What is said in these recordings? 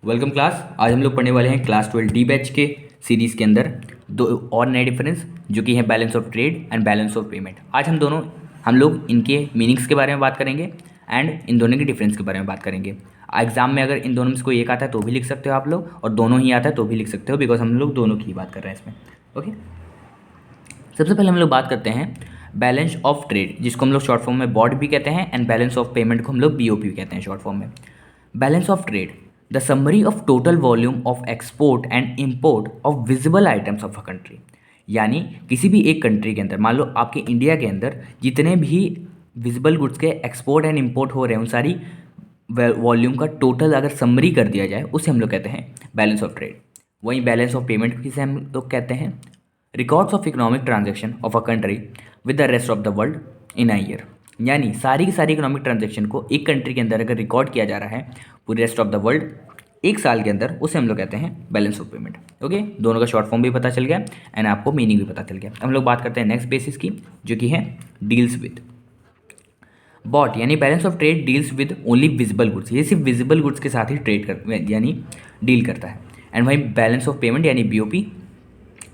Welcome class. आज हम लोग पढ़ने वाले हैं क्लास 12 डी बैच के सीरीज़ के अंदर दो और नए डिफरेंस जो कि है balance of trade and balance of payment. आज हम लोग इनके मीनिंग्स के बारे में बात करेंगे एंड इन दोनों के डिफरेंस के बारे में बात करेंगे। एग्जाम में अगर इन दोनों में से कोई एक आता है तो भी लिख सकते हो आप लोग, और दोनों ही आता है तो भी लिख सकते हो, बिकॉज हम लोग दोनों की ही बात कर रहे हैं इसमें। ओके, सबसे पहले हम लोग बात करते हैं बैलेंस ऑफ ट्रेड, जिसको हम लोग शॉर्ट फॉर्म में बॉड भी कहते हैं, एंड बैलेंस ऑफ पेमेंट को हम लोग बीओपी कहते हैं शॉर्ट फॉर्म में। Balance of trade, the summary of total volume of export and import of visible items of a country. यानी किसी भी एक कंट्री के अंदर, मान लो आपके इंडिया के अंदर जितने भी विजिबल गुड्स के एक्सपोर्ट एंड इम्पोर्ट हो रहे हैं उन सारी वॉल्यूम का टोटल अगर समरी कर दिया जाए उसे हम लोग कहते हैं बैलेंस ऑफ ट्रेड। वहीं बैलेंस ऑफ पेमेंट किसे हम लोग कहते हैं, records of economic transaction of a country with the rest of the world in a year. यानी सारी की सारी इकोनॉमिक ट्रांजेक्शन को एक कंट्री के अंदर अगर रिकॉर्ड किया जा रहा है पूरे रेस्ट ऑफ द वर्ल्ड एक साल के अंदर, उसे हम लोग कहते हैं बैलेंस ऑफ पेमेंट। ओके, दोनों का शॉर्ट फॉर्म भी पता चल गया एंड आपको मीनिंग भी पता चल गया। हम लोग बात करते हैं नेक्स्ट बेसिस की, जो कि है डील्स विद बॉट। यानी balance of trade deals with only visible goods, ये सिर्फ विजिबल गुड्स के साथ ही ट्रेड कर यानी डील करता है। एंड वहीं बैलेंस ऑफ पेमेंट यानी BOP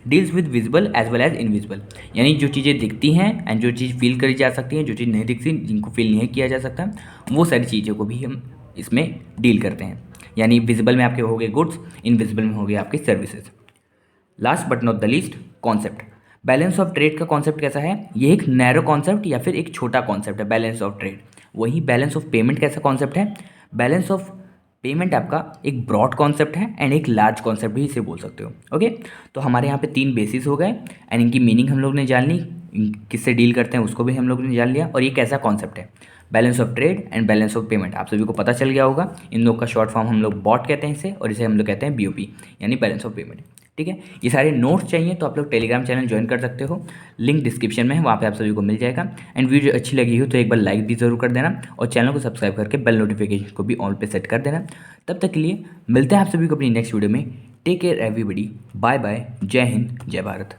deals with visible as well as invisible, यानी जो चीज़ें दिखती हैं एंड जो चीज़ फील करी जा सकती हैं, जो चीज़ नहीं दिखती जिनको फील नहीं किया जा सकता, वो सारी चीज़ों को भी हम इसमें डील करते हैं। यानी विजिबल में आपके हो गए गुड्स, इनविजिबल में हो गए आपके services. Last but not the least, concept. Balance of trade का कॉन्सेप्ट कैसा है, ये एक नैरो कॉन्सेप्ट या फिर एक छोटा कॉन्सेप्ट है बैलेंस ऑफ ट्रेड। वहीं बैलेंस ऑफ पेमेंट कैसा कॉन्सेप्ट है, बैलेंस ऑफ पेमेंट आपका एक ब्रॉड कॉन्सेप्ट है एंड एक लार्ज कॉन्सेप्ट भी इसे बोल सकते हो। ओके, तो हमारे यहाँ पे 3 बेसिस हो गए एंड इनकी मीनिंग हम लोग ने जान ली, किससे डील करते हैं उसको भी हम लोग ने जान लिया, और ये कैसा कॉन्सेप्ट है balance of trade and balance of payment आप सभी को पता चल गया होगा। इन लोग का शॉर्ट फॉर्म हम लोग बॉट कहते हैं इसे, और इसे हम लोग कहते हैं बीओपी यानी बैलेंस ऑफ पेमेंट। ठीक है, ये सारे नोट्स चाहिए तो आप लोग टेलीग्राम चैनल ज्वाइन कर सकते हो, लिंक डिस्क्रिप्शन में है, वहाँ पे आप सभी को मिल जाएगा। एंड वीडियो अच्छी लगी हो तो एक बार लाइक भी ज़रूर कर देना, और चैनल को सब्सक्राइब करके बेल नोटिफिकेशन को भी ऑल पे सेट कर देना। तब तक के लिए मिलते हैं आप सभी को अपनी नेक्स्ट वीडियो में। Take care everybody, bye bye, जय हिंद, जय भारत।